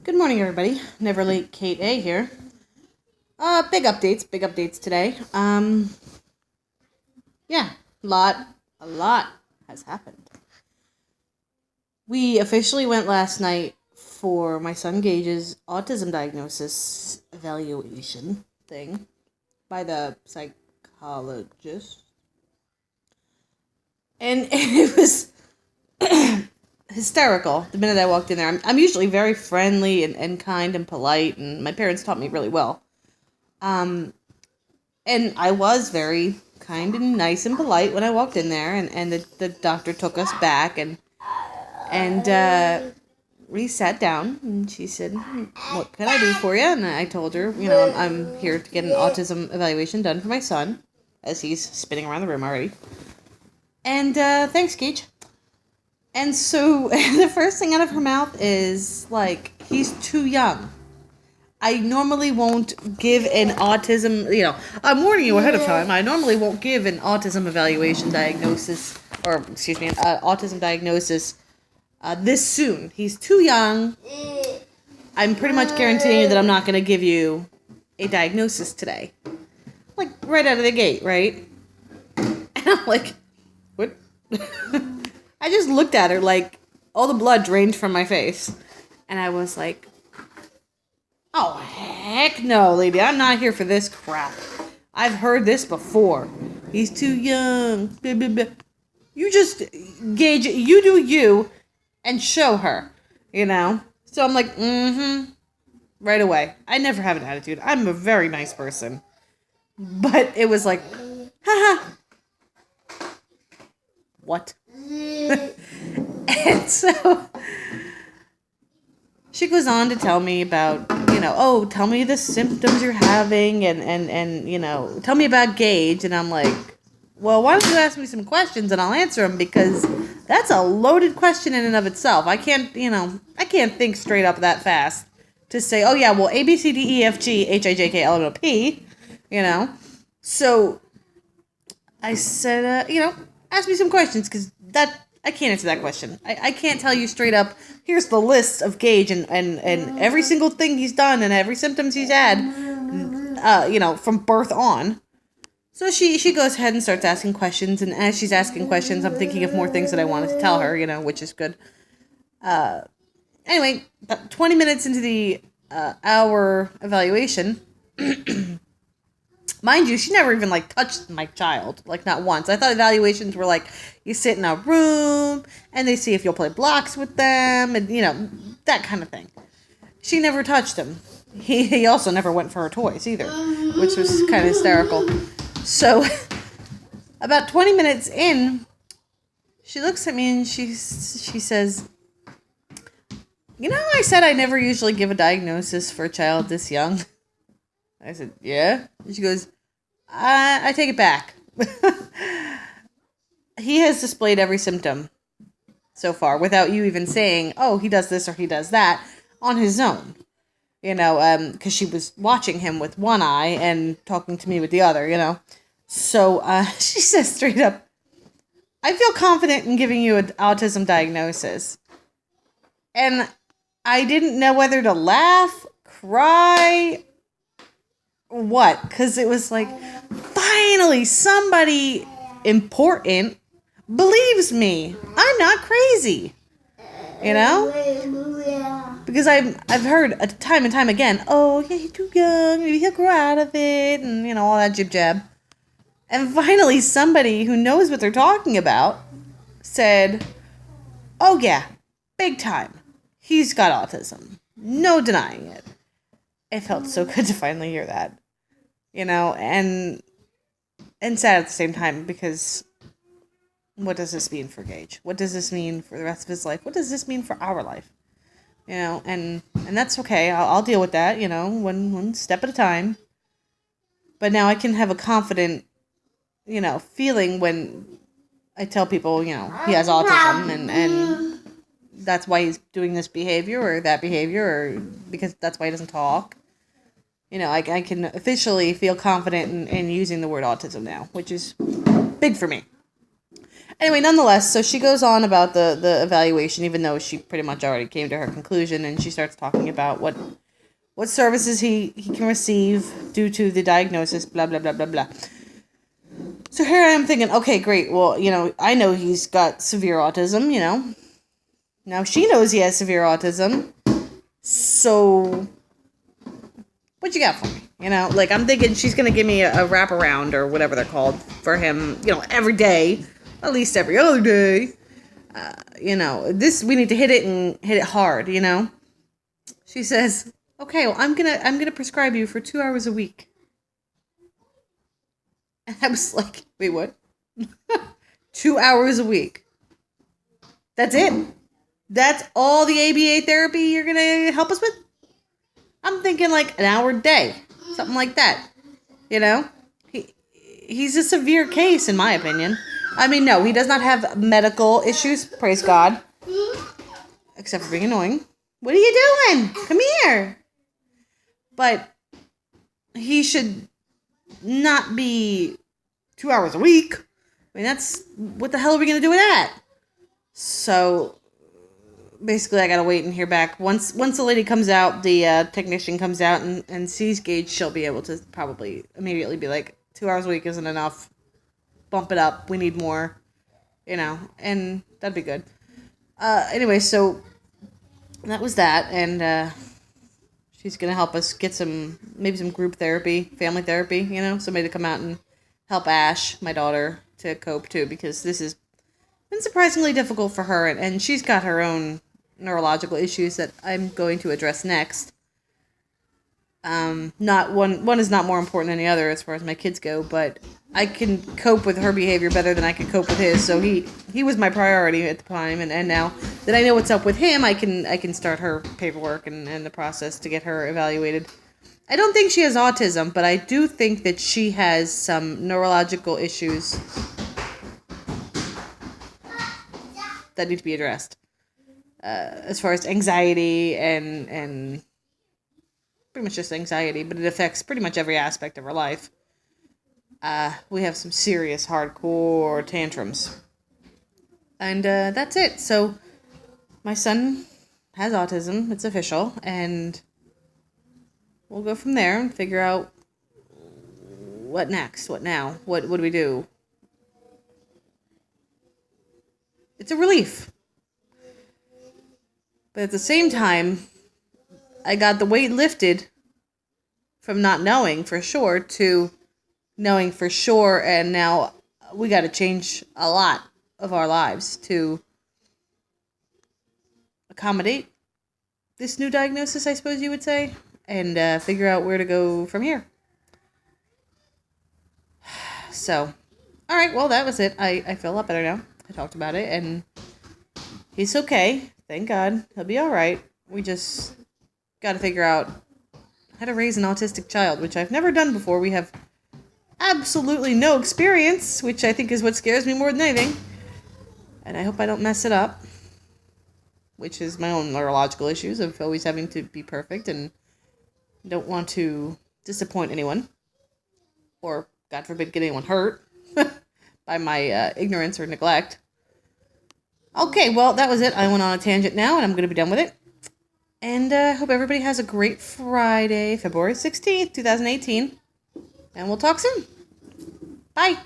Good morning, everybody. Never Late Kate A here. Big updates today. Yeah, a lot has happened. We officially went last night for my son Gage's autism diagnosis evaluation thing by the psychologist. And it was hysterical the minute I walked in there. I'm usually very friendly and kind and polite, and my parents taught me really well. And I was very kind and nice and polite when I walked in there, and the doctor took us back, and we sat down, and she said, "What can I do for you?" And I told her, I'm here to get an autism evaluation done for my son, as he's spinning around the room already. And thanks, Gage. And so the first thing out of her mouth is, like, he's too young. I normally won't give an autism, I'm warning you ahead of time. I normally won't give an autism evaluation diagnosis, or, excuse me, an autism diagnosis this soon. He's too young. I'm pretty much guaranteeing you that I'm not going to give you a diagnosis today. Like, right out of the gate, right? And I'm like, what? I just looked at her like all the blood drained from my face. And I was like, oh, heck no, lady. I'm not here for this crap. I've heard this before. He's too young. Blah, blah, blah. You just gauge it. You do you and show her, So I'm like, right away. I never have an attitude. I'm a very nice person. But it was like, haha. What? And so she goes on to tell me about, tell me the symptoms you're having and tell me about Gage. And I'm like, well, why don't you ask me some questions and I'll answer them, because that's a loaded question in and of itself. I can't think straight up that fast to say, oh yeah, well, A, B, C, D, E, F, G, H, I, J, K, L, M, N, O, P, So I said, ask me some questions, because I can't answer that question. I can't tell you straight up, here's the list of Gage and every single thing he's done and every symptoms he's had, from birth on. So she goes ahead and starts asking questions, and as she's asking questions, I'm thinking of more things that I wanted to tell her, which is good. Anyway, about 20 minutes into the hour evaluation, mind you, she never even, touched my child. Not once. I thought evaluations were you sit in a room, and they see if you'll play blocks with them, and, that kind of thing. She never touched him. He also never went for her toys, either, which was kind of hysterical. So, about 20 minutes in, she looks at me, and she says, I said I never usually give a diagnosis for a child this young. I said, yeah? And she goes, I take it back. He has displayed every symptom so far without you even saying, oh, he does this or he does that, on his own. Because she was watching him with one eye and talking to me with the other, So she says straight up, I feel confident in giving you an autism diagnosis. And I didn't know whether to laugh, cry, what, because it was like, finally somebody important believes me. I'm not crazy, because I've heard time and time again, oh yeah, he's too young, maybe he'll grow out of it, and all that jib jab. And finally somebody who knows what they're talking about said, oh yeah, big time, he's got autism, no denying it. It felt so good to finally hear that, and sad at the same time, because what does this mean for Gage? What does this mean for the rest of his life? What does this mean for our life? And that's okay. I'll deal with that, one step at a time. But now I can have a confident, feeling when I tell people, he has autism, and that's why he's doing this behavior or that behavior, or because that's why he doesn't talk. I can officially feel confident in using the word autism now, which is big for me. Anyway, nonetheless, so she goes on about the evaluation, even though she pretty much already came to her conclusion, and she starts talking about what services he can receive due to the diagnosis, blah, blah, blah, blah, blah. So here I am thinking, okay, great, well, I know he's got severe autism, Now she knows he has severe autism, so what you got for me? I'm thinking she's going to give me a wraparound or whatever they're called for him, every day, at least every other day. This, we need to hit it and hit it hard, She says, okay, well, I'm going to prescribe you for 2 hours a week. And I was like, wait, what? 2 hours a week. That's it? That's all the ABA therapy you're going to help us with? I'm thinking like an hour a day. Something like that. He's a severe case, in my opinion. I mean, no, he does not have medical issues, praise God. Except for being annoying. What are you doing? Come here. But he should not be 2 hours a week. I mean, what the hell are we going to do with that? So, basically, I gotta wait and hear back. Once the lady comes out, the technician comes out and sees Gage, she'll be able to probably immediately be like, 2 hours a week isn't enough. Bump it up. We need more. And that'd be good. Anyway, so that was that, and she's gonna help us get maybe some group therapy, family therapy, somebody to come out and help Ash, my daughter, to cope too, because this has been surprisingly difficult for her, and she's got her own neurological issues that I'm going to address next. Not one is not more important than the other as far as my kids go, but I can cope with her behavior better than I can cope with his, so he was my priority at the time, and now that I know what's up with him, I can start her paperwork and the process to get her evaluated. I don't think she has autism, but I do think that she has some neurological issues that need to be addressed. As far as anxiety and pretty much just anxiety, but it affects pretty much every aspect of her life. We have some serious hardcore tantrums. And that's it. So my son has autism. It's official. And we'll go from there and figure out what next, what now, what do we do? It's a relief. But at the same time, I got the weight lifted from not knowing for sure to knowing for sure, and now we got to change a lot of our lives to accommodate this new diagnosis, I suppose you would say, and figure out where to go from here. So, all right, well, that was it. I feel a lot better now. I talked about it, and he's okay. Thank God. He'll be all right. We just got to figure out how to raise an autistic child, which I've never done before. We have absolutely no experience, which I think is what scares me more than anything. And I hope I don't mess it up, which is my own neurological issues of always having to be perfect and don't want to disappoint anyone or, God forbid, get anyone hurt by my ignorance or neglect. Okay, well, that was it. I went on a tangent now, and I'm going to be done with it. And I hope everybody has a great Friday, February 16th, 2018. And we'll talk soon. Bye.